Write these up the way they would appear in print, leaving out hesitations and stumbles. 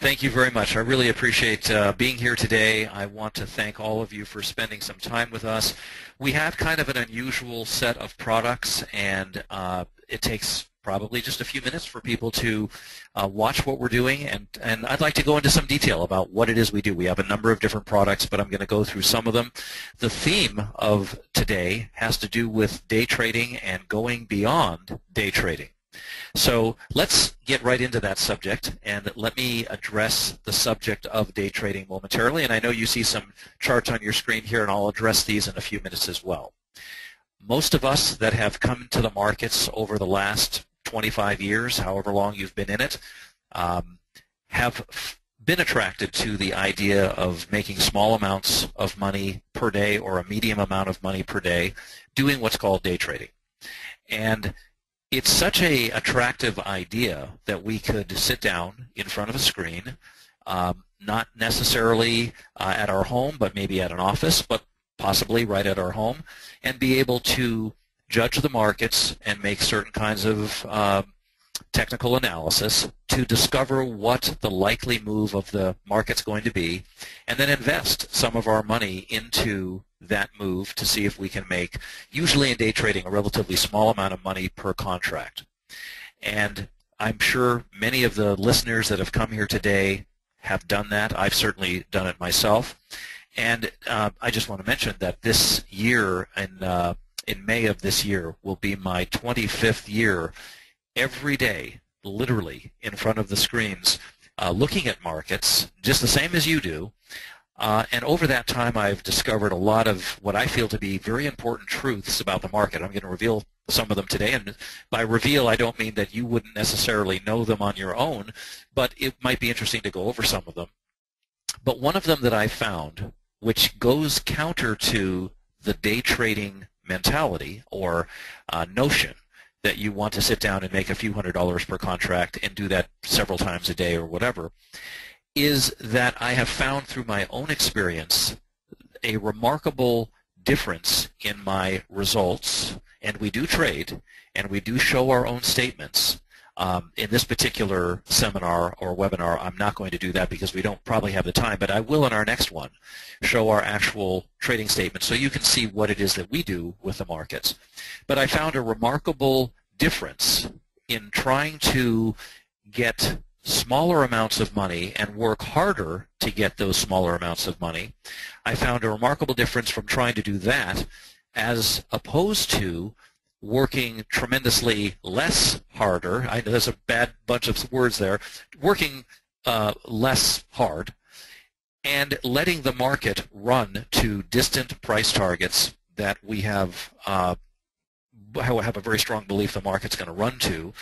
Thank you very much. I really appreciate being here today. I want to thank all of you for spending some time with us. We have kind of an unusual set of products, and it takes probably just a few minutes for people to watch what we're doing, and I'd like to go into some detail about what it is we do. We have a number of different products, but I'm going to go through some of them. The theme of today has to do with day trading and going beyond day trading. So let's get right into that subject, and let me address the subject of day trading momentarily. And I know you see some charts on your screen here, and I'll address these in a few minutes as well. Most of us that have come to the markets over the last 25 years, however long you've been in it, have been attracted to the idea of making small amounts of money per day or a medium amount of money per day doing what's called day trading. And it's such an attractive idea that we could sit down in front of a screen, not necessarily at our home, but maybe at an office, but possibly right at our home, and be able to judge the markets and make certain kinds of technical analysis to discover what the likely move of the market's going to be, and then invest some of our money into that move to see if we can make, usually in day trading, a relatively small amount of money per contract. And I'm sure many of the listeners that have come here today have done that. I've certainly done it myself. And I just want to mention that this year, in May of this year, will be my 25th year every day, literally, in front of the screens, looking at markets, just the same as you do. And over that time, I've discovered a lot of what I feel to be very important truths about the market. I'm going to reveal some of them today. And by reveal, I don't mean that you wouldn't necessarily know them on your own, but it might be interesting to go over some of them. But one of them that I found, which goes counter to the day trading mentality or notion that you want to sit down and make a few $100s per contract and do that several times a day or whatever, is that I have found through my own experience a remarkable difference in my results. And we do trade, and we do show our own statements. In this particular seminar or webinar, I'm not going to do that because we don't probably have the time, but I will in our next one show our actual trading statement so you can see what it is that we do with the markets. But I found a remarkable difference in trying to get smaller amounts of money and work harder to get those smaller amounts of money. I found a remarkable difference from trying to do that as opposed to working tremendously less harder. I know there's a bad bunch of words there. Working less hard and letting the market run to distant price targets that we have a very strong belief the market's going to run to,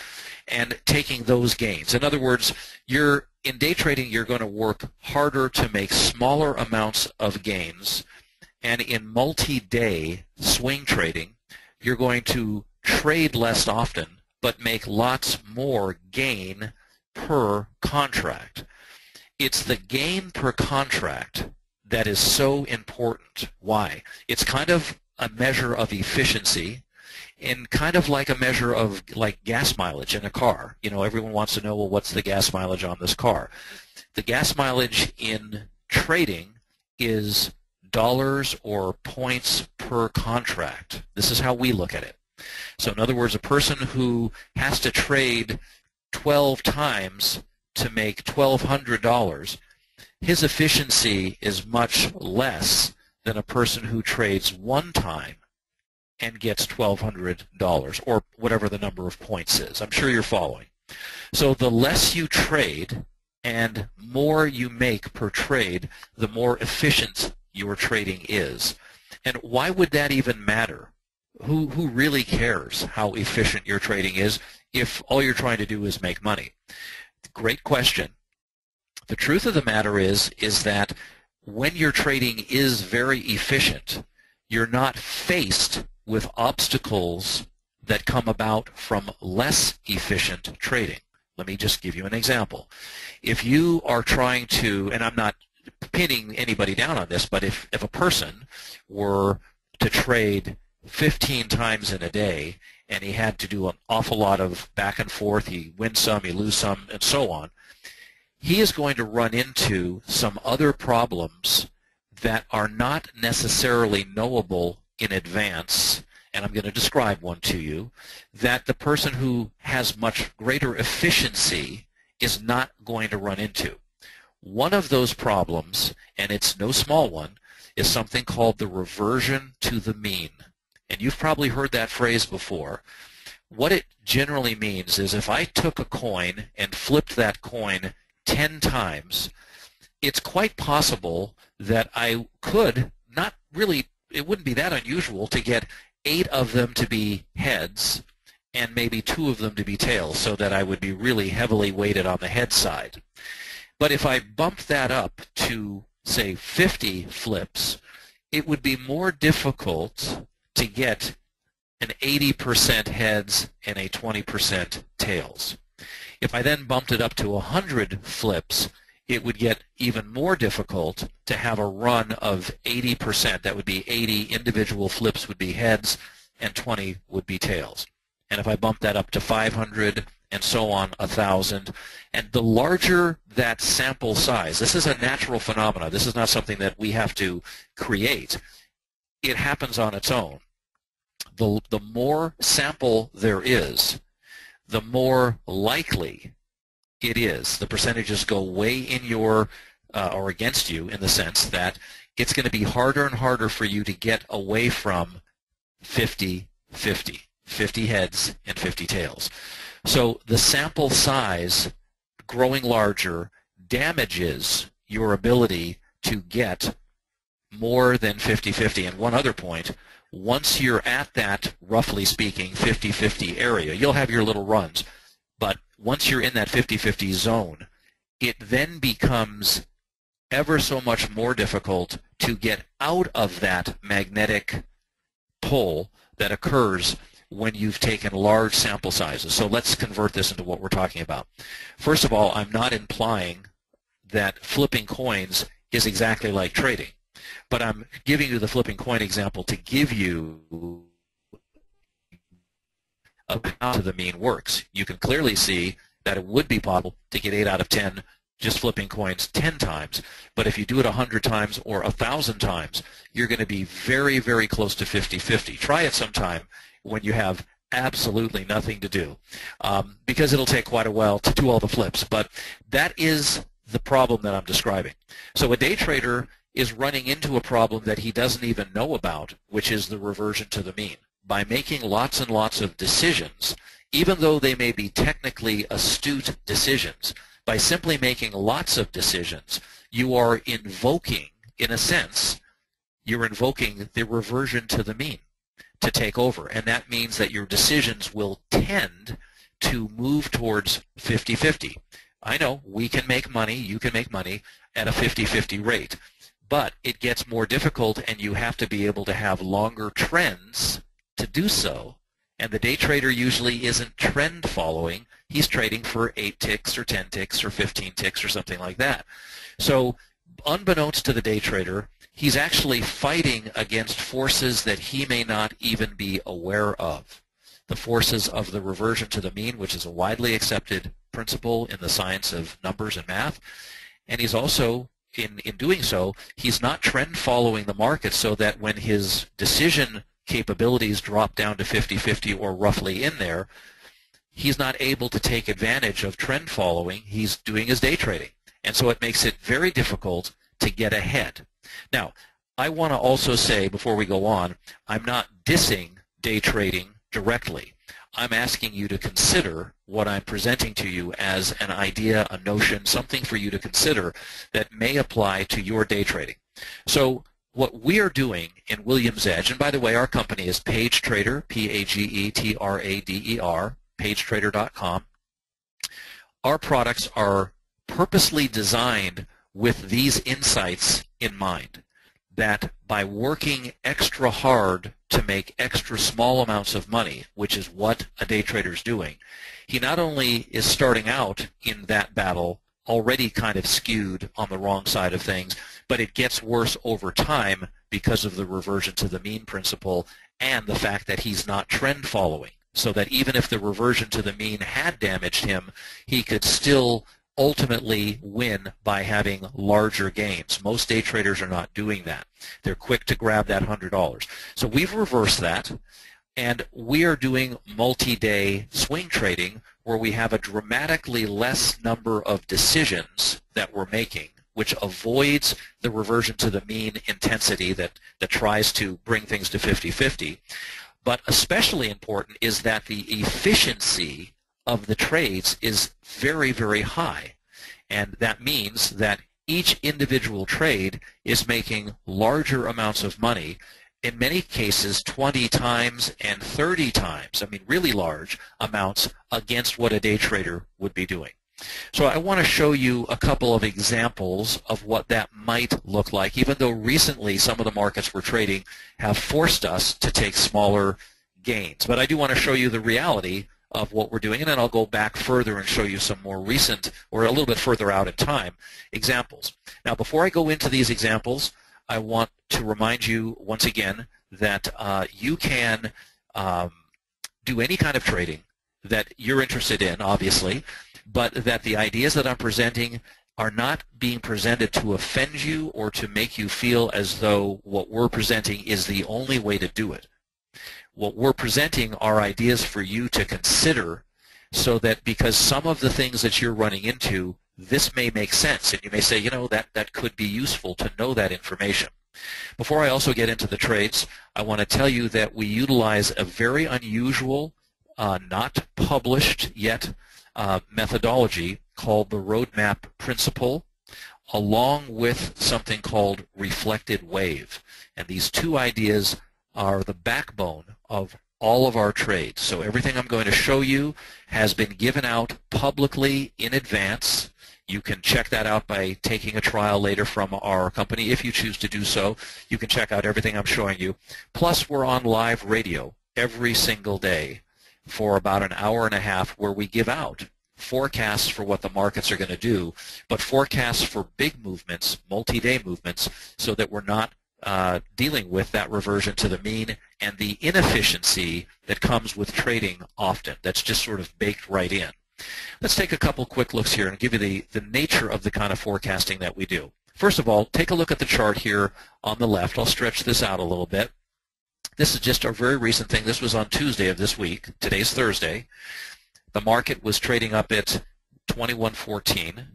and taking those gains. In other words, in day trading, you're going to work harder to make smaller amounts of gains, and in multi-day swing trading, you're going to trade less often but make lots more gain per contract. It's the gain per contract that is so important. Why? It's kind of a measure of efficiency, and kind of like a measure of like gas mileage in a car. You know, everyone wants to know, well, what's the gas mileage on this car? The gas mileage in trading is dollars or points per contract. This is how we look at it. So in other words, a person who has to trade 12 times to make $1,200, his efficiency is much less than a person who trades one time and gets $1,200 or whatever the number of points is. I'm sure you're following. So the less you trade and more you make per trade, the more efficient your trading is. And why would that even matter? Who really cares how efficient your trading is if all you're trying to do is make money? Great question. The truth of the matter is that when your trading is very efficient, you're not faced with obstacles that come about from less efficient trading. Let me just give you an example. If you are trying to, and I'm not pinning anybody down on this, but if a person were to trade 15 times in a day and he had to do an awful lot of back and forth, he wins some, he lose some, and so on, he is going to run into some other problems that are not necessarily knowable in advance, and I'm going to describe one to you, that the person who has much greater efficiency is not going to run into. One of those problems, and it's no small one, is something called the reversion to the mean. And you've probably heard that phrase before. What it generally means is if I took a coin and flipped that coin 10 times, it's quite possible that I could, not really, it wouldn't be that unusual to get 8 of them to be heads and maybe 2 of them to be tails, so that I would be really heavily weighted on the head side. But if I bump that up to, say, 50 flips, it would be more difficult to get an 80% heads and a 20% tails. If I then bumped it up to 100 flips, it would get even more difficult to have a run of 80%. That would be 80 individual flips would be heads and 20 would be tails. And if I bump that up to 500 and so on, 1,000, and the larger that sample size, this is a natural phenomenon. This is not something that we have to create. It happens on its own. The more sample there is, the more likely it is. The percentages go way in your or against you, in the sense that it's going to be harder and harder for you to get away from 50-50, 50 heads and 50 tails. So the sample size growing larger damages your ability to get more than 50-50. And one other point, once you're at that, roughly speaking, 50-50 area, you'll have your little runs. But once you're in that 50-50 zone, it then becomes ever so much more difficult to get out of that magnetic pull that occurs when you've taken large sample sizes. So let's convert this into what we're talking about. First of all, I'm not implying that flipping coins is exactly like trading, but I'm giving you the flipping coin example to give you how the mean works. You can clearly see that it would be possible to get 8 out of 10 just flipping coins 10 times, but if you do it 100 times or 1,000 times, you're going to be very, very close to 50-50. Try it sometime when you have absolutely nothing to do, because it'll take quite a while to do all the flips, but that is the problem that I'm describing. So a day trader is running into a problem that he doesn't even know about, which is the reversion to the mean. By making lots and lots of decisions, even though they may be technically astute decisions, by simply making lots of decisions, you are invoking, in a sense, you're invoking the reversion to the mean to take over. And that means that your decisions will tend to move towards 50-50. I know we can make money, you can make money at a 50-50 rate, but it gets more difficult and you have to be able to have longer trends to do so. And the day trader usually isn't trend following. He's trading for 8 ticks or 10 ticks or 15 ticks or something like that. So unbeknownst to the day trader, he's actually fighting against forces that he may not even be aware of. The forces of the reversion to the mean, which is a widely accepted principle in the science of numbers and math. And he's also, in doing so, he's not trend following the market, so that when his decision capabilities drop down to 50-50 or roughly in there, he's not able to take advantage of trend following. He's doing his day trading. And so it makes it very difficult to get ahead. Now, I want to also say, before we go on, I'm not dissing day trading directly. I'm asking you to consider what I'm presenting to you as an idea, a notion, something for you to consider that may apply to your day trading. So what we are doing in Williams Edge, and by the way, our company is PageTrader, P-A-G-E-T-R-A-D-E-R, pagetrader.com. Our products are purposely designed with these insights in mind, that by working extra hard to make extra small amounts of money, which is what a day trader is doing, he not only is starting out in that battle already kind of skewed on the wrong side of things, but it gets worse over time because of the reversion to the mean principle and the fact that he's not trend following. So that even if the reversion to the mean had damaged him, he could still ultimately win by having larger gains. Most day traders are not doing that. They're quick to grab that $100. So we've reversed that, and we are doing multi-day swing trading where we have a dramatically less number of decisions that we're making, which avoids the reversion to the mean intensity that tries to bring things to 50-50. But especially important is that the efficiency of the trades is very, very high. And that means that each individual trade is making larger amounts of money, in many cases 20 times and 30 times, I mean really large amounts against what a day trader would be doing. So I want to show you a couple of examples of what that might look like, even though recently some of the markets we're trading have forced us to take smaller gains. But I do want to show you the reality of what we're doing, and then I'll go back further and show you some more recent, or a little bit further out in time, examples. Now, before I go into these examples, I want to remind you once again that you can do any kind of trading that you're interested in, obviously, but that the ideas that I'm presenting are not being presented to offend you or to make you feel as though what we're presenting is the only way to do it. What we're presenting are ideas for you to consider, so that because some of the things that you're running into, this may make sense, and you may say, you know, that could be useful to know that information. Before I also get into the trades, I want to tell you that we utilize a very unusual, not published yet, methodology called the roadmap principle, along with something called reflected wave. And these two ideas are the backbone of all of our trades. So everything I'm going to show you has been given out publicly in advance. You can check that out by taking a trial later from our company. If you choose to do so, you can check out everything I'm showing you. Plus, we're on live radio every single day for about an hour and a half, where we give out forecasts for what the markets are going to do, but forecasts for big movements, multi-day movements, so that we're not dealing with that reversion to the mean and the inefficiency that comes with trading often. That's just sort of baked right in. Let's take a couple quick looks here and give you the nature of the kind of forecasting that we do. First of all, take a look at the chart here on the left. I'll stretch this out a little bit. This is just a very recent thing. This was on Tuesday of this week. Today's Thursday. The market was trading up at 2114.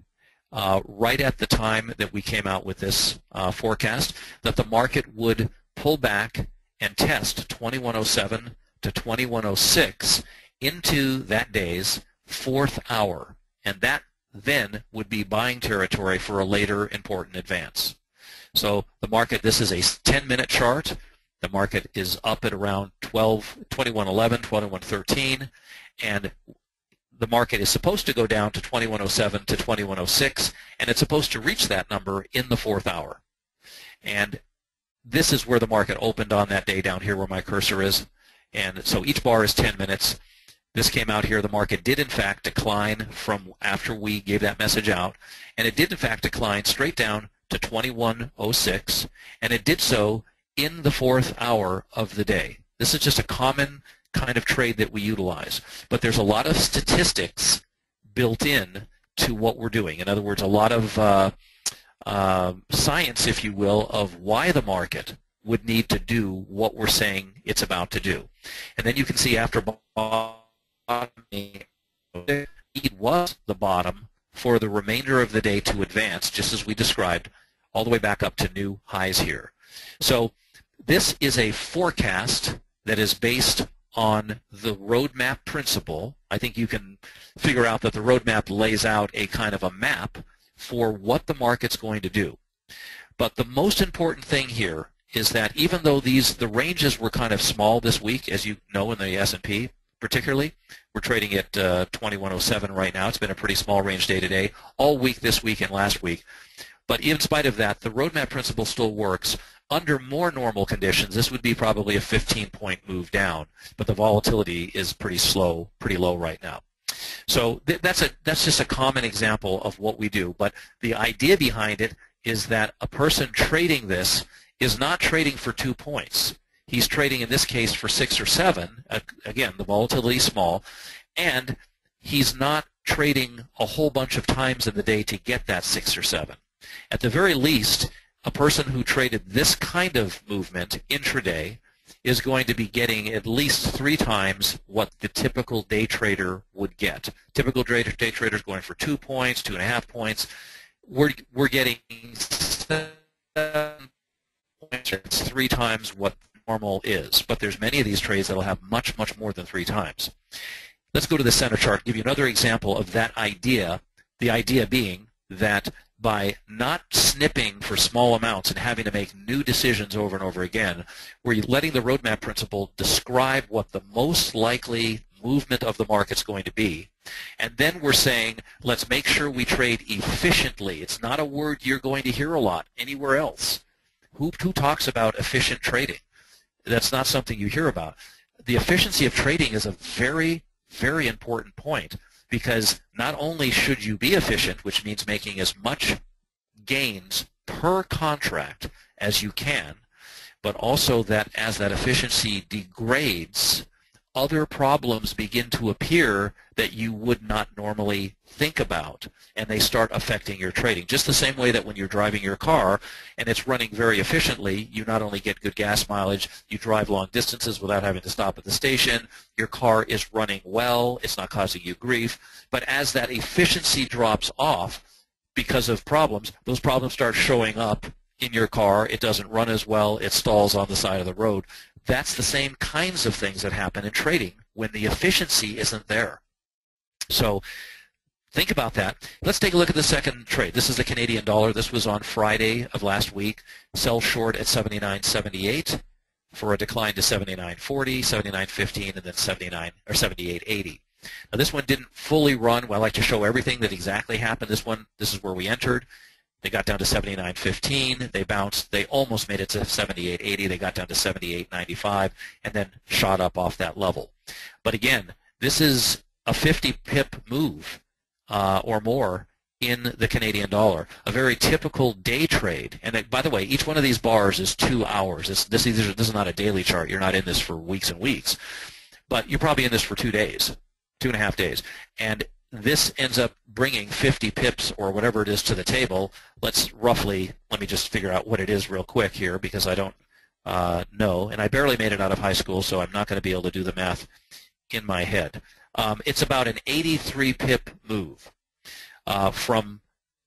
Right at the time that we came out with this forecast, that the market would pull back and test 2107 to 2106 into that day's fourth hour, and that then would be buying territory for a later important advance. So the market, this is a 10-minute chart. The market is up at around 2111, 2113, and the market is supposed to go down to 2107 to 2106, and it's supposed to reach that number in the fourth hour. And this is where the market opened on that day, down here where my cursor is. And so each bar is 10 minutes. This came out here. The market did, in fact, decline from after we gave that message out, and it did, in fact, decline straight down to 2106, and it did so in the fourth hour of the day. This is just a common kind of trade that we utilize, but there's a lot of statistics built in to what we're doing. In other words, a lot of science, if you will, of why the market would need to do what we're saying it's about to do. And then you can see after bottoming, it was the bottom for the remainder of the day to advance, just as we described, all the way back up to new highs here. So this is a forecast that is based on the roadmap principle. I think you can figure out that the roadmap lays out a kind of a map for what the market's going to do. But the most important thing here is that even though the ranges were kind of small this week, as you know, in the S&P particularly, we're trading at 2107 right now. It's been a pretty small range day today, all week this week and last week. But in spite of that, the roadmap principle still works. Under more normal conditions, this would be probably a 15-point move down, but the volatility is pretty slow, pretty low right now. So that's just a common example of what we do. But the idea behind it is that a person trading this is not trading for 2 points. He's trading, in this case, for 6 or 7. Again, the volatility is small, and he's not trading a whole bunch of times in the day to get that 6 or 7. At the very least, a person who traded this kind of movement intraday is going to be getting at least 3 times what the typical day trader would get. Typical day trader is going for 2 points, 2.5 points. We're getting 7 points. It's 3 times what normal is. But there's many of these trades that will have much, much more than 3 times. Let's go to the center chart, give you another example of that idea, the idea being that by not snipping for small amounts and having to make new decisions over and over again, we're letting the roadmap principle describe what the most likely movement of the market's going to be. And then we're saying, let's make sure we trade efficiently. It's not a word you're going to hear a lot anywhere else. Who talks about efficient trading? That's not something you hear about. The efficiency of trading is a very, very important point, because not only should you be efficient, which means making as much gains per contract as you can, but also that as that efficiency degrades, other problems begin to appear that you would not normally think about, and they start affecting your trading. Just the same way that when you're driving your car and it's running very efficiently, you not only get good gas mileage, you drive long distances without having to stop at the station, your car is running well, it's not causing you grief. But as that efficiency drops off because of problems, those problems start showing up in your car. It doesn't run as well, it stalls on the side of the road. That's the same kinds of things that happen in trading when the efficiency isn't there. So think about that. Let's take a look at the second trade. This is the Canadian dollar. This was on Friday of last week. Sell short at 79.78 for a decline to 79.40, 79.15, and then 79 or 78.80. Now this one didn't fully run. Well, I like to show everything that exactly happened. This is where we entered. They got down to 79.15. They bounced. They almost made it to 78.80. They got down to 78.95 and then shot up off that level. But again, this is a 50 pip move or more in the Canadian dollar, a very typical day trade. And by the way, each one of these bars is 2 hours. This is not a daily chart. You're not in this for weeks and weeks. But you're probably in this for 2 days, 2.5 days. And this ends up bringing 50 pips or whatever it is to the table. Let me just figure out what it is real quick here, because I don't know. And I barely made it out of high school, so I'm not going to be able to do the math in my head. It's about an 83 pip move from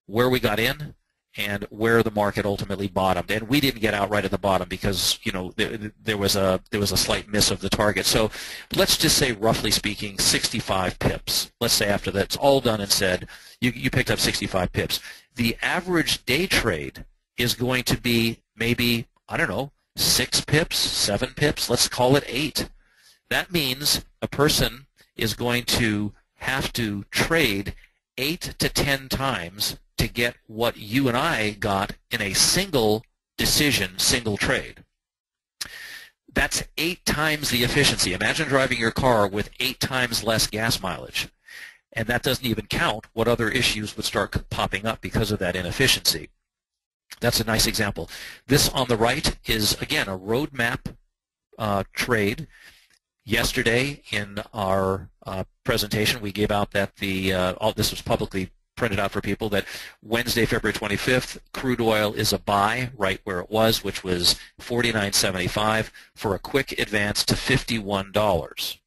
where we got in and where the market ultimately bottomed. And we didn't get out right at the bottom because, you know, there was a slight miss of the target. So let's just say, roughly speaking, 65 pips. Let's say after that's all done and said, you picked up 65 pips. The average day trade is going to be maybe, I don't know, 6 pips, 7 pips, let's call it 8. That means a person is going to have to trade 8 to 10 times to get what you and I got in a single decision, single trade. That's 8 times the efficiency. Imagine driving your car with 8 times less gas mileage. And that doesn't even count what other issues would start popping up because of that inefficiency. That's a nice example. This on the right is, again, a roadmap trade. Yesterday in our presentation, we gave out that all this was publicly printed out for people, that Wednesday, February 25th, crude oil is a buy right where it was, which was $49.75, for a quick advance to $51.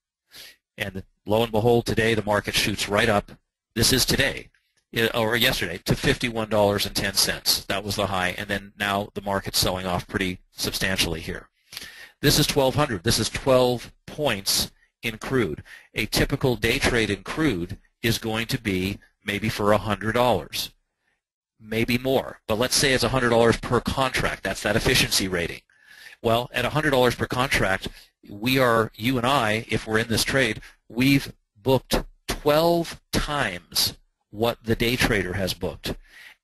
And lo and behold, today the market shoots right up. This is today, or yesterday, to $51.10. That was the high, and then now the market's selling off pretty substantially here. This is 1,200. This is 12 points in crude. A typical day trade in crude is going to be maybe for $100, maybe more. But let's say it's $100 per contract. That's that efficiency rating. Well, at $100 per contract, you and I, if we're in this trade, we've booked 12 times what the day trader has booked.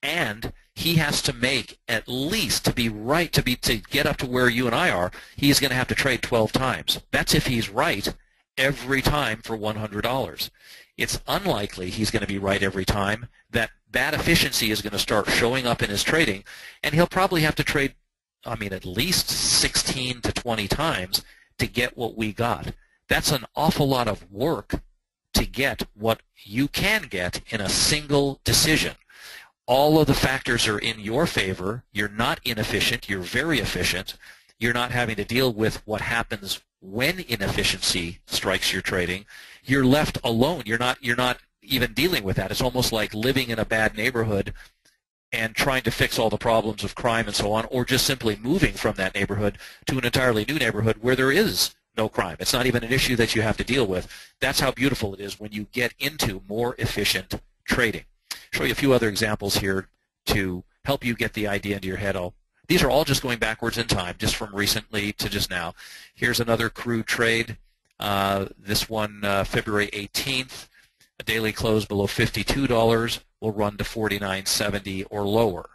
And he has to make, at least to be right, to get up to where you and I are, he's going to have to trade 12 times. That's if he's right every time for $100. It's unlikely he's going to be right every time. That efficiency is going to start showing up in his trading, and he'll probably have to trade, at least 16 to 20 times to get what we got. That's an awful lot of work to get what you can get in a single decision. All of the factors are in your favor. You're not inefficient. You're very efficient. You're not having to deal with what happens when inefficiency strikes your trading. You're left alone. You're not even dealing with that. It's almost like living in a bad neighborhood and trying to fix all the problems of crime and so on, or just simply moving from that neighborhood to an entirely new neighborhood where there is no crime. It's not even an issue that you have to deal with. That's how beautiful it is when you get into more efficient trading. I'll show you a few other examples here to help you get the idea into your head. These are all just going backwards in time, just from recently to just now. Here's another crude trade. This one, February 18th, a daily close below $52 will run to $49.70 or lower.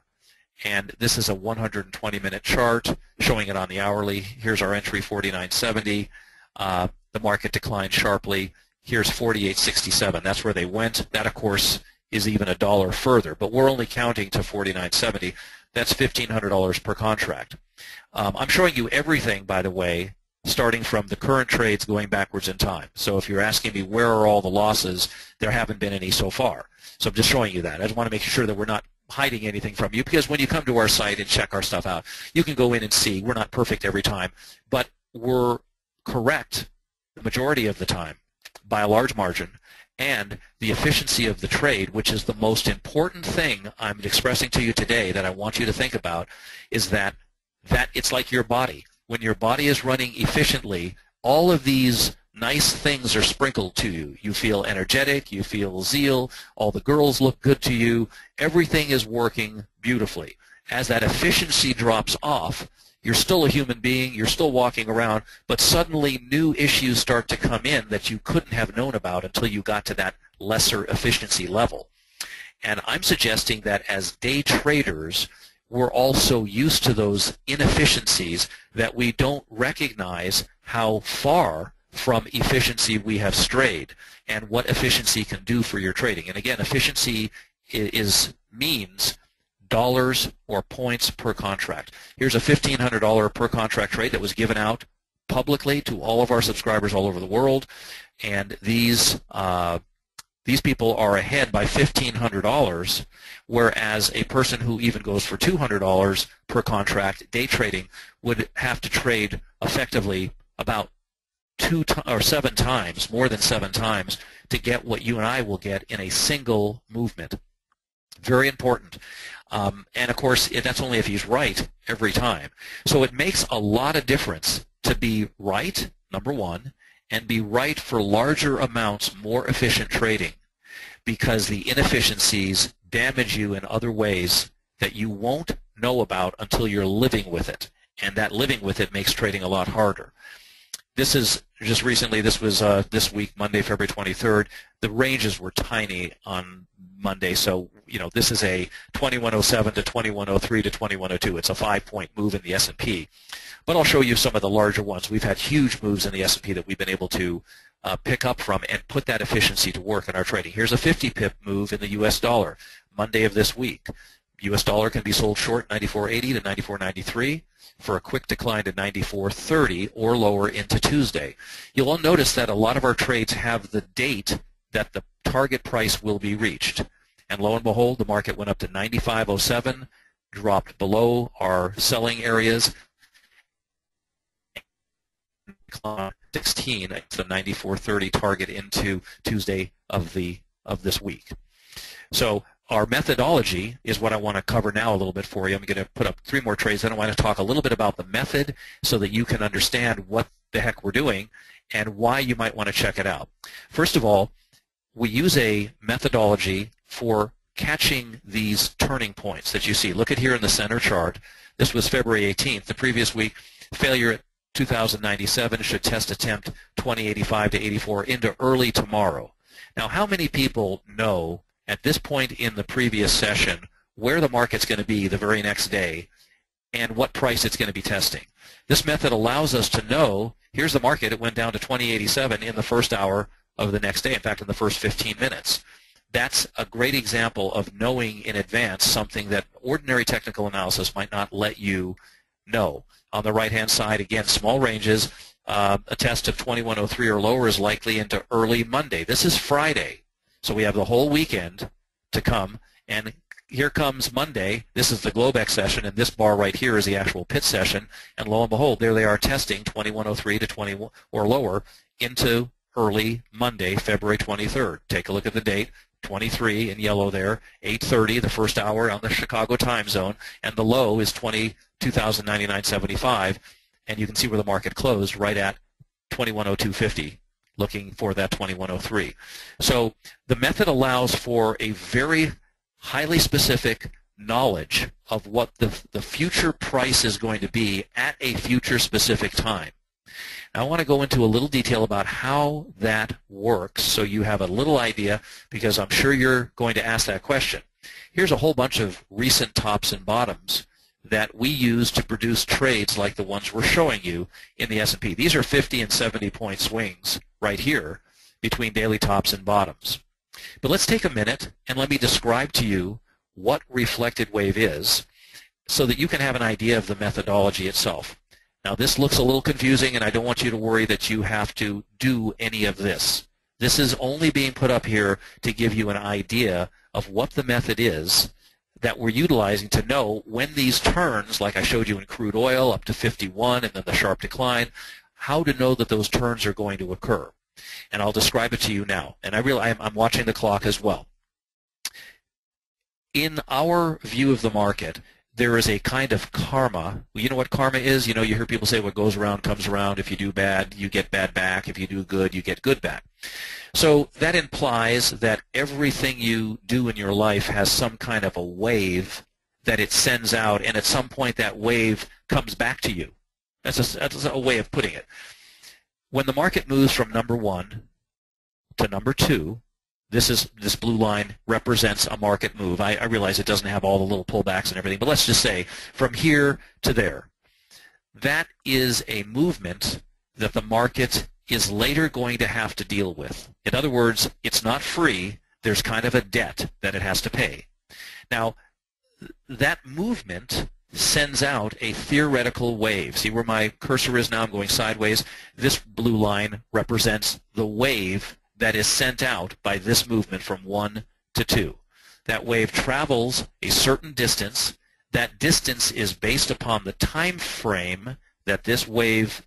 And this is a 120-minute chart showing it on the hourly. Here's our entry, $49.70. The market declined sharply. Here's $48.67. That's where they went. That, of course, is even a dollar further, but we're only counting to $49.70. That's $1,500 per contract. I'm showing you everything, by the way, starting from the current trades going backwards in time. So if you're asking me where are all the losses, there haven't been any so far. So I'm just showing you that. I just want to make sure that we're not hiding anything from you, because when you come to our site and check our stuff out, you can go in and see we're not perfect every time, but we're correct the majority of the time by a large margin. And the efficiency of the trade, which is the most important thing I'm expressing to you today that I want you to think about, is that it's like your body. When your body is running efficiently, all of these nice things are sprinkled to you. You feel energetic, you feel zeal, all the girls look good to you, everything is working beautifully. As that efficiency drops off, you're still a human being, you're still walking around, but suddenly new issues start to come in that you couldn't have known about until you got to that lesser efficiency level. And I'm suggesting that as day traders, we're also used to those inefficiencies that we don't recognize how far from efficiency we have strayed and what efficiency can do for your trading. And again, efficiency means dollars or points per contract. Here's a $1,500 per contract trade that was given out publicly to all of our subscribers all over the world, and these people are ahead by $1,500, whereas a person who even goes for $200 per contract day trading would have to trade effectively about 7 times, more than 7 times, to get what you and I will get in a single movement. Very important. And of course, that's only if he's right every time. So it makes a lot of difference to be right, number one, and be right for larger amounts, more efficient trading, because the inefficiencies damage you in other ways that you won't know about until you're living with it. And that living with it makes trading a lot harder. This is just recently, this was this week, Monday, February 23rd. The ranges were tiny on Monday, so this is a 2107 to 2103 to 2102. It's a 5-point move in the S&P. But I'll show you some of the larger ones. We've had huge moves in the S&P that we've been able to pick up from and put that efficiency to work in our trading. Here's a 50-pip move in the U.S. dollar, Monday of this week. U.S. dollar can be sold short 94.80 to 94.93 for a quick decline to 94.30 or lower into Tuesday. You'll all notice that a lot of our trades have the date that the target price will be reached. And lo and behold, the market went up to 95.07, dropped below our selling areas, 16, it's the 94.30 target into Tuesday of this week. So our methodology is what I want to cover now a little bit for you. I'm going to put up 3 more trades. Then I want to talk a little bit about the method so that you can understand what the heck we're doing and why you might want to check it out. First of all, we use a methodology for catching these turning points that you see. Look at here in the center chart. This was February 18th. The previous week, failure at 2097 should test attempt 2085 to 84 into early tomorrow. Now, how many people know at this point in the previous session where the market's going to be the very next day and what price it's going to be testing? This method allows us to know, here's the market, it went down to 2087 in the first hour of the next day, in fact in the first 15 minutes. That's a great example of knowing in advance something that ordinary technical analysis might not let you No. On the right-hand side, again, small ranges. A test of 2103 or lower is likely into early Monday. This is Friday, so we have the whole weekend to come, and here comes Monday. This is the Globex session, and this bar right here is the actual pit session, and lo and behold, there they are testing 2103 to 20 or lower into early Monday, February 23rd. Take a look at the date, 23 in yellow there, 8:30, the first hour on the Chicago time zone, and the low is 22,099.75, and you can see where the market closed right at 2102.50, looking for that 2103. So the method allows for a very highly specific knowledge of what the future price is going to be at a future specific time. Now, I want to go into a little detail about how that works so you have a little idea, because I'm sure you're going to ask that question. Here's a whole bunch of recent tops and bottoms that we use to produce trades like the ones we're showing you in the S&P. These are 50 and 70 point swings right here between daily tops and bottoms. But let's take a minute and let me describe to you what reflected wave is so that you can have an idea of the methodology itself. Now, this looks a little confusing, and I don't want you to worry that you have to do any of this. This is only being put up here to give you an idea of what the method is that we're utilizing to know when these turns, like I showed you in crude oil up to 51 and then the sharp decline, how to know that those turns are going to occur. And I'll describe it to you now. And I'm watching the clock as well. In our view of the market, there is a kind of karma. You know what karma is? You know, you hear people say what goes around comes around. If you do bad, you get bad back. If you do good, you get good back. So that implies that everything you do in your life has some kind of a wave that it sends out, and at some point that wave comes back to you. That's a way of putting it. When the market moves from number 1 to number 2, this blue line represents a market move. I realize it doesn't have all the little pullbacks and everything, but let's just say from here to there. That is a movement that the market is later going to have to deal with. In other words, it's not free. There's kind of a debt that it has to pay. Now, that movement sends out a theoretical wave. See where my cursor is now? I'm going sideways. This blue line represents the wave that is sent out by this movement from 1 to 2. That wave travels a certain distance. That distance is based upon the time frame that this wave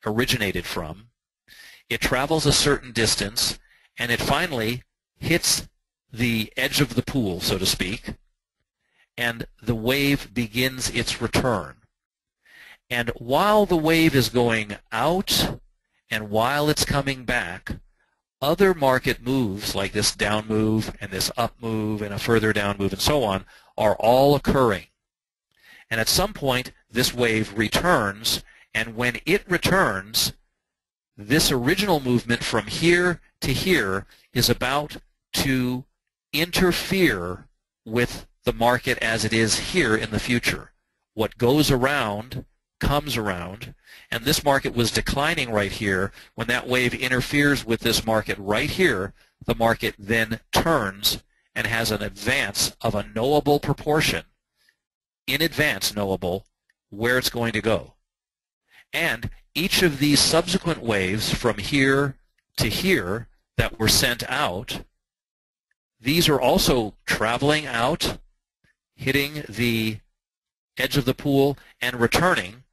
originated from. It travels a certain distance, and it finally hits the edge of the pool, so to speak, and the wave begins its return. And while the wave is going out and while it's coming back, other market moves like this down move and this up move and a further down move and so on are all occurring. And at some point, this wave returns, and when it returns, this original movement from here to here is about to interfere with the market as it is here in the future. What goes around comes around, and this market was declining right here. When that wave interferes with this market right here, the market then turns and has an advance of a knowable proportion, in advance knowable, where it's going to go. And each of these subsequent waves from here to here that were sent out, these are also traveling out, hitting the edge of the pool, and returning.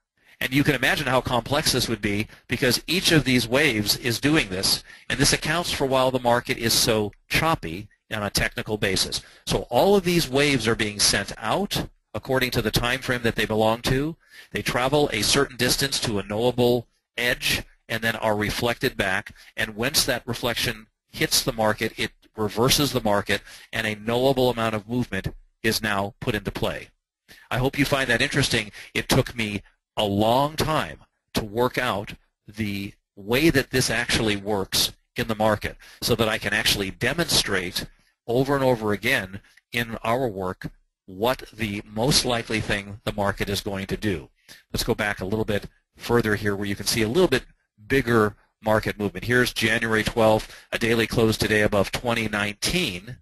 And you can imagine how complex this would be, because each of these waves is doing this, and this accounts for why the market is so choppy on a technical basis. So all of these waves are being sent out according to the time frame that they belong to. They travel a certain distance to a knowable edge and then are reflected back, and once that reflection hits the market, it reverses the market, and a knowable amount of movement is now put into play. I hope you find that interesting. It took me a long time to work out the way that this actually works in the market so that I can actually demonstrate over and over again in our work what the most likely thing the market is going to do. Let's go back a little bit further here where you can see a little bit bigger market movement. Here's January 12th, a daily close today above 2019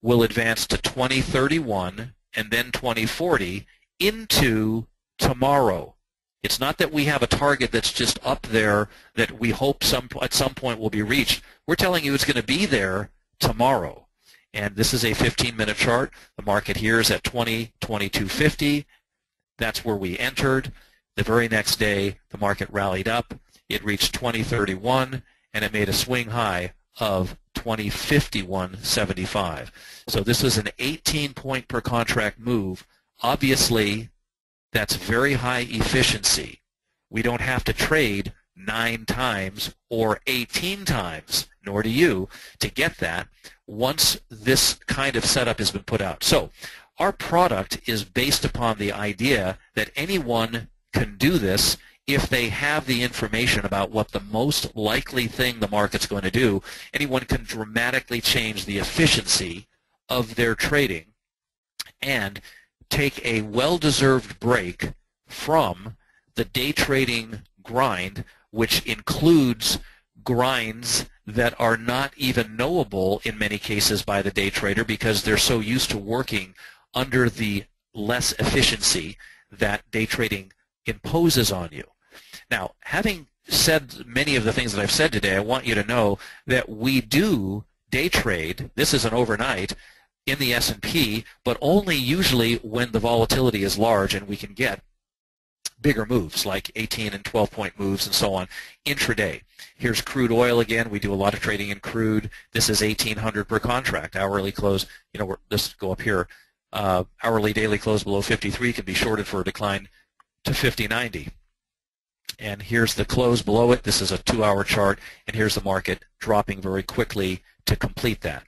will advance to 2031 and then 2040 into tomorrow. It's not that we have a target that's just up there that we hope at some point will be reached. We're telling you it's going to be there tomorrow. And this is a 15-minute chart. The market here is at 20.2250. That's where we entered. The very next day, the market rallied up. It reached 20.31, and it made a swing high of 20.5175. So this is an 18-point per contract move. Obviously, that's very high efficiency. We don't have to trade 9 times or 18 times, nor do you, to get that once this kind of setup has been put out. So our product is based upon the idea that anyone can do this if they have the information about what the most likely thing the market's going to do. Anyone can dramatically change the efficiency of their trading and take a well-deserved break from the day trading grind, which includes grinds that are not even knowable in many cases by the day trader because they're so used to working under the less efficiency that day trading imposes on you. Now, having said many of the things that I've said today, I want you to know that we do day trade. This is an overnight in the S&P, but only usually when the volatility is large and we can get bigger moves like 18 and 12-point moves and so on intraday. Here's crude oil again. We do a lot of trading in crude. This is 1,800 per contract. Hourly close, let's go up here. Hourly daily close below 53 can be shorted for a decline to 50.90. And here's the close below it. This is a 2-hour chart, and here's the market dropping very quickly to complete that.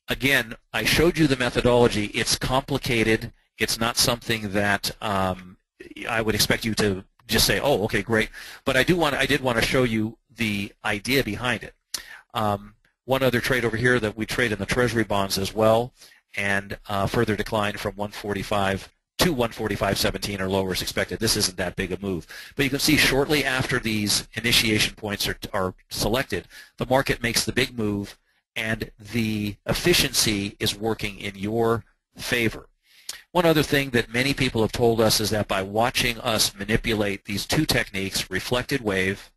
Again, I showed you the methodology. It's complicated. It's not something that I would expect you to just say, oh, okay, great. But I did want to show you the idea behind it. One other trade over here that we trade in the Treasury bonds as well, and further decline from 145 to 145.17 or lower is expected. This isn't that big a move. But you can see shortly after these initiation points are selected, the market makes the big move, and the efficiency is working in your favor. One other thing that many people have told us is that by watching us manipulate these two techniques, reflected wave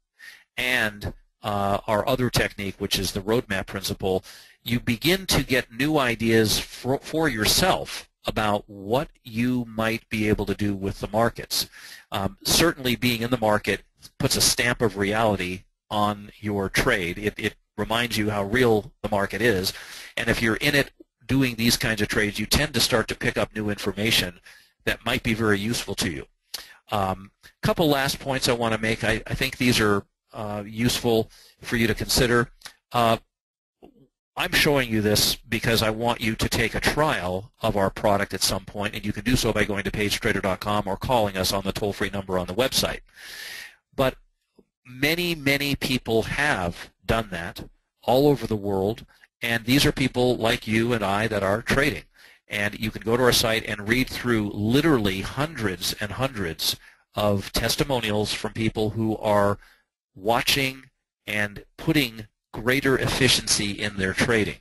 and our other technique, which is the roadmap principle, you begin to get new ideas for yourself about what you might be able to do with the markets. Certainly being in the market puts a stamp of reality on your trade. It reminds you how real the market is, and if you're in it doing these kinds of trades, you tend to start to pick up new information that might be very useful to you. Couple last points I want to make. I think these are useful for you to consider. I'm showing you this because I want you to take a trial of our product at some point, and you can do so by going to pagetrader.com or calling us on the toll-free number on the website. But many, many people have done that all over the world, and these are people like you and I that are trading. And you can go to our site and read through literally hundreds and hundreds of testimonials from people who are watching and putting greater efficiency in their trading.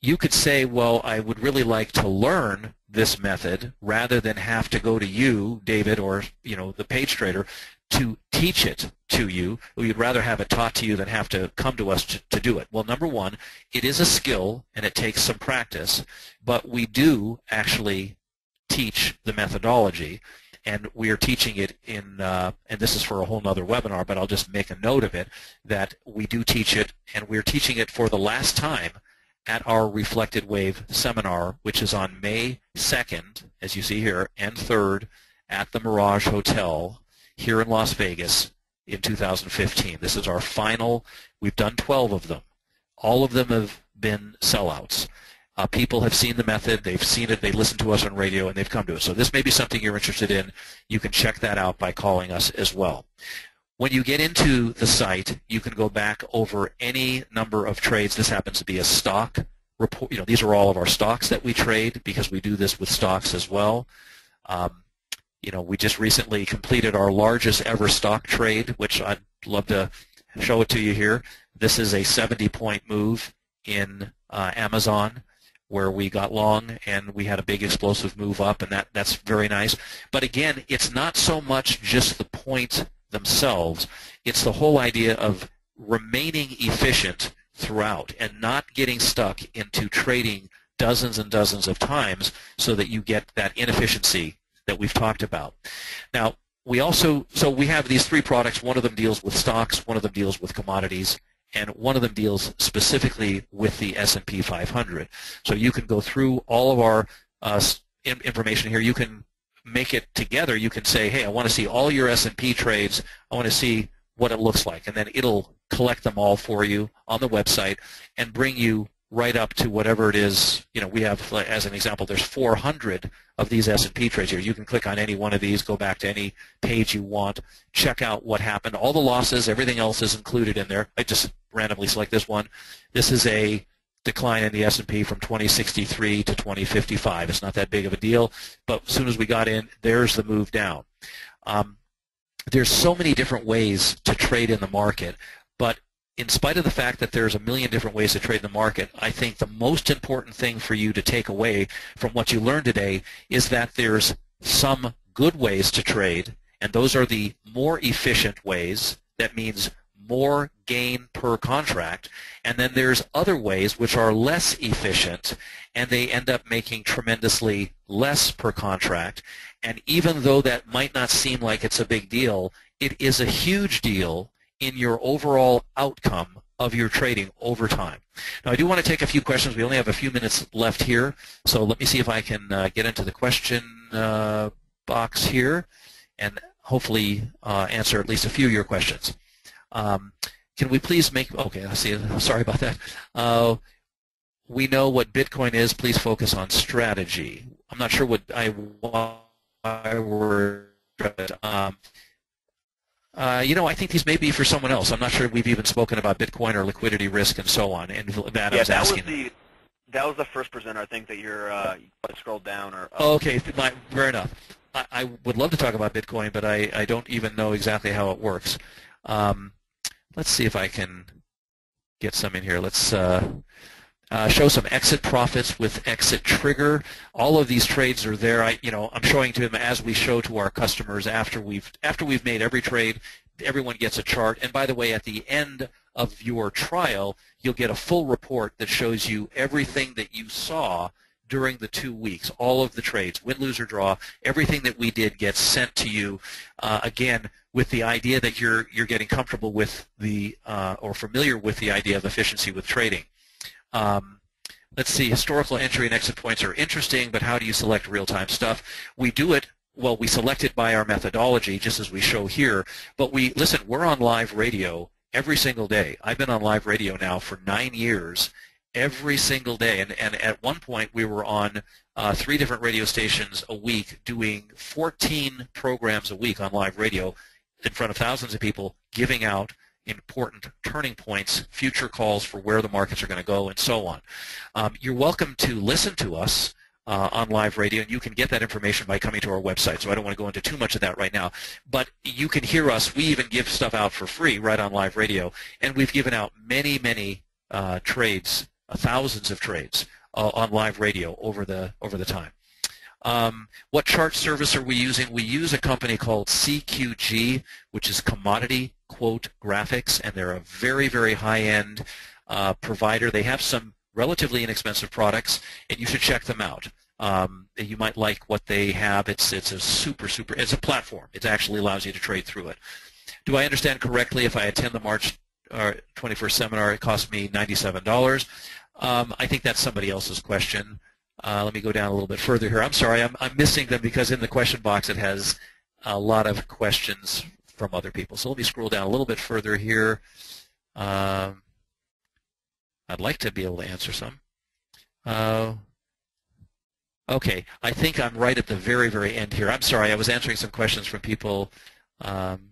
You could say, well, I would really like to learn this method rather than have to go to you, David, or the page trader to teach it to you. We'd rather have it taught to you than have to come to us to do it. Well, number one, it is a skill and it takes some practice, but we do actually teach the methodology, and we are teaching it in, and this is for a whole nother webinar, but I'll just make a note of it, that we do teach it, and we're teaching it for the last time at our Reflected Wave seminar, which is on May 2nd, as you see here, and 3rd at the Mirage Hotel here in Las Vegas in 2015. This is our final. We've done 12 of them. All of them have been sellouts. People have seen the method, they've seen it, they listen to us on radio, and they've come to us. So this may be something you're interested in. You can check that out by calling us as well. When you get into the site, you can go back over any number of trades. This happens to be a stock report. These are all of our stocks that we trade because we do this with stocks as well. We just recently completed our largest ever stock trade, which I'd love to show it to you here. This is a 70-point move in Amazon, where we got long and we had a big explosive move up, and that's very nice. But again, it's not so much just the points themselves. It's the whole idea of remaining efficient throughout and not getting stuck into trading dozens and dozens of times so that you get that inefficiency that we've talked about. Now, we have these three products. One of them deals with stocks, one of them deals with commodities, and one of them deals specifically with the S&P 500. So you can go through all of our information here. You can make it together. You can say, hey, I want to see all your S&P trades. I want to see what it looks like. And then it'll collect them all for you on the website and bring you right up to whatever it is. You know, we have, as an example, there's 400 of these S&P trades here. You can click on any one of these, go back to any page you want, check out what happened. All the losses, everything else is included in there. I just randomly select this one. This is a decline in the S&P from 2063 to 2055. It's not that big of a deal, but as soon as we got in, there's the move down. There's so many different ways to trade in the market, but in spite of the fact that there's a million different ways to trade in the market, I think the most important thing for you to take away from what you learned today is that there's some good ways to trade, and those are the more efficient ways. That means more gain per contract. And then there's other ways which are less efficient, and they end up making tremendously less per contract. And even though that might not seem like it's a big deal, it is a huge deal in your overall outcome of your trading over time. Now, I do want to take a few questions. We only have a few minutes left here, so let me see if I can get into the question box here and hopefully answer at least a few of your questions. Can we please make, okay, I see, sorry about that. We know what Bitcoin is. Please focus on strategy. I'm not sure why we're, you know, I think these may be for someone else. I'm not sure we've even spoken about Bitcoin or liquidity risk and so on. And that I was asking. That was the first presenter, I think, that you're you scrolled down or. Okay, fair enough. I would love to talk about Bitcoin, but I don't even know exactly how it works. Let's see if I can get some in here. Let's show some exit profits with exit trigger. All of these trades are there. I'm showing to them as we show to our customers after we've made every trade. Everyone gets a chart. And by the way, at the end of your trial, you'll get a full report that shows you everything that you saw during the 2 weeks, all of the trades, win, lose, or draw. Everything that we did gets sent to you, again, with the idea that you're getting comfortable with the or familiar with the idea of efficiency with trading. Let's see, historical entry and exit points are interesting, but how do you select real-time stuff? We do it, well, we select it by our methodology, just as we show here, but we're on live radio every single day. I've been on live radio now for 9 years, every single day, and at one point we were on 3 different radio stations a week doing 14 programs a week on live radio in front of thousands of people, giving out important turning points, future calls for where the markets are going to go, and so on. You're welcome to listen to us on live radio, and you can get that information by coming to our website, so I don't want to go into too much of that right now. But you can hear us. We even give stuff out for free right on live radio, and we've given out many, many trades, thousands of trades on live radio over the time. What chart service are we using? We use a company called CQG, which is Commodity Quote Graphics, and they're a very, very high-end provider. They have some relatively inexpensive products, and you should check them out. You might like what they have. It's a it's a platform. It actually allows you to trade through it. Do I understand correctly if I attend the March 21st seminar, it costs me $97? I think that's somebody else's question. Let me go down a little bit further here. I'm sorry, I'm missing them because in the question box it has a lot of questions from other people. So let me scroll down a little bit further here. I'd like to be able to answer some. Okay, I think I'm right at the very, very end here. I'm sorry, I was answering some questions from people. I'm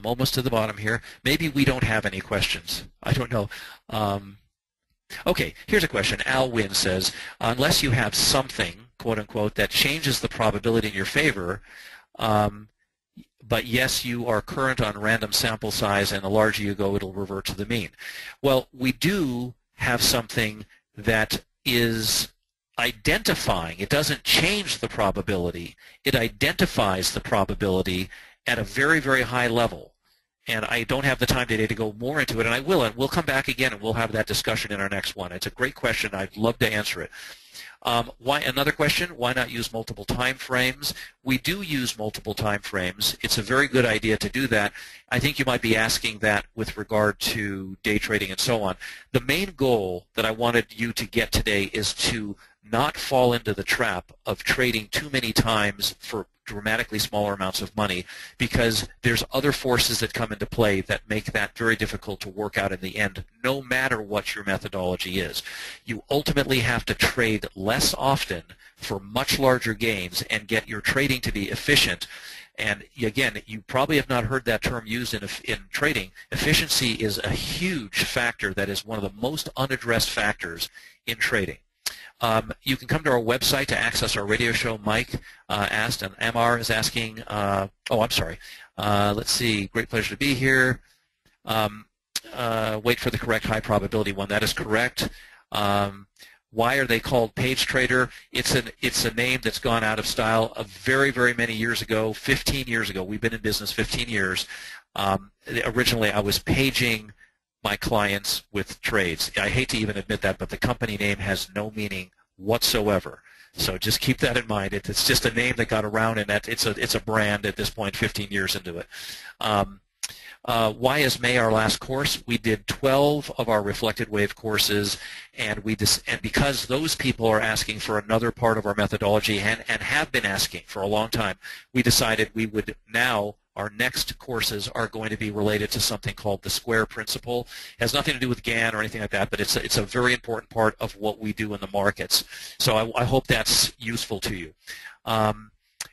almost to the bottom here. Maybe we don't have any questions. I don't know. Okay, here's a question. Al Wynn says, unless you have something, quote unquote, that changes the probability in your favor, but yes, you are current on random sample size, and the larger you go, it'll revert to the mean. Well, we do have something that is identifying. It doesn't change the probability. It identifies the probability at a very, very high level. And I don't have the time today to go more into it, and I will, and we'll come back again and we'll have that discussion in our next one. It's a great question. I'd love to answer it. Another question, why not use multiple time frames? We do use multiple time frames. It's a very good idea to do that. I think you might be asking that with regard to day trading and so on. The main goal that I wanted you to get today is to not fall into the trap of trading too many times for dramatically smaller amounts of money, because there's other forces that come into play that make that very difficult to work out in the end, no matter what your methodology is. You ultimately have to trade less often for much larger gains and get your trading to be efficient. And again, you probably have not heard that term used in trading. Efficiency is a huge factor that is one of the most unaddressed factors in trading. You can come to our website to access our radio show. Mike asked, and MR is asking, oh, I'm sorry. Let's see. Great pleasure to be here. Wait for the correct high probability one. That is correct. Why are they called page trader? It's a name that's gone out of style very, very many years ago, 15 years ago. We've been in business 15 years. Originally, I was paging my clients with trades. I hate to even admit that, but the company name has no meaning whatsoever. So just keep that in mind. It's just a name that got around, and that it's a brand at this point, 15 years into it. Why is May our last course? We did 12 of our reflected wave courses, and because those people are asking for another part of our methodology and have been asking for a long time, we decided we would now. Our next courses are going to be related to something called the square principle. It has nothing to do with GAN or anything like that, but it's a very important part of what we do in the markets. So I hope that's useful to you.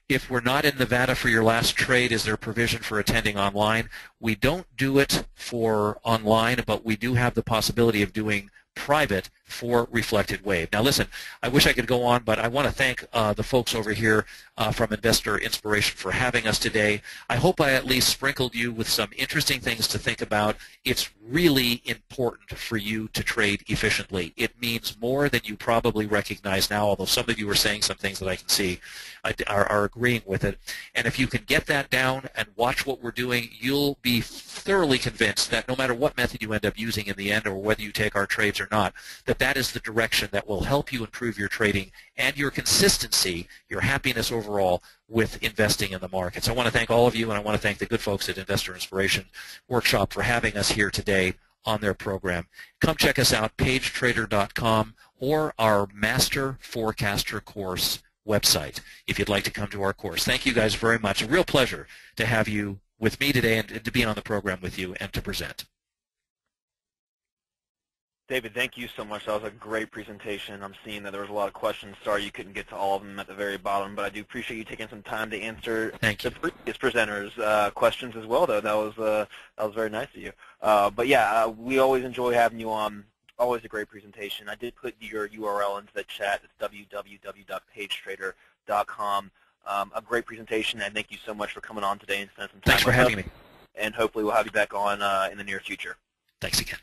If we're not in Nevada for your last trade, is there provision for attending online? We don't do it for online, but we do have the possibility of doing private for reflected wave. Now listen, I wish I could go on, but I want to thank the folks over here from Investor Inspiration for having us today. I hope I at least sprinkled you with some interesting things to think about. It's really important for you to trade efficiently. It means more than you probably recognize now, although some of you are saying some things that I can see are agreeing with it. And if you can get that down and watch what we're doing, you'll be thoroughly convinced that no matter what method you end up using in the end, or whether you take our trades or not, that is the direction that will help you improve your trading and your consistency, your happiness overall with investing in the markets. I want to thank all of you, and I want to thank the good folks at Investor Inspiration Workshop for having us here today on their program. Come check us out, pagetrader.com, or our Master Forecaster course website if you'd like to come to our course. Thank you guys very much. A real pleasure to have you with me today and to be on the program with you and to present. David, thank you so much. That was a great presentation. I'm seeing that there was a lot of questions. Sorry you couldn't get to all of them at the very bottom, but I do appreciate you taking some time to answer the previous presenters' questions as well, though. That was very nice of you. But yeah, we always enjoy having you on. Always a great presentation. I did put your URL into the chat. It's www.pagetrader.com. A great presentation, and thank you so much for coming on today and spending some time with us. Thanks for having me. And hopefully we'll have you back on in the near future. Thanks again.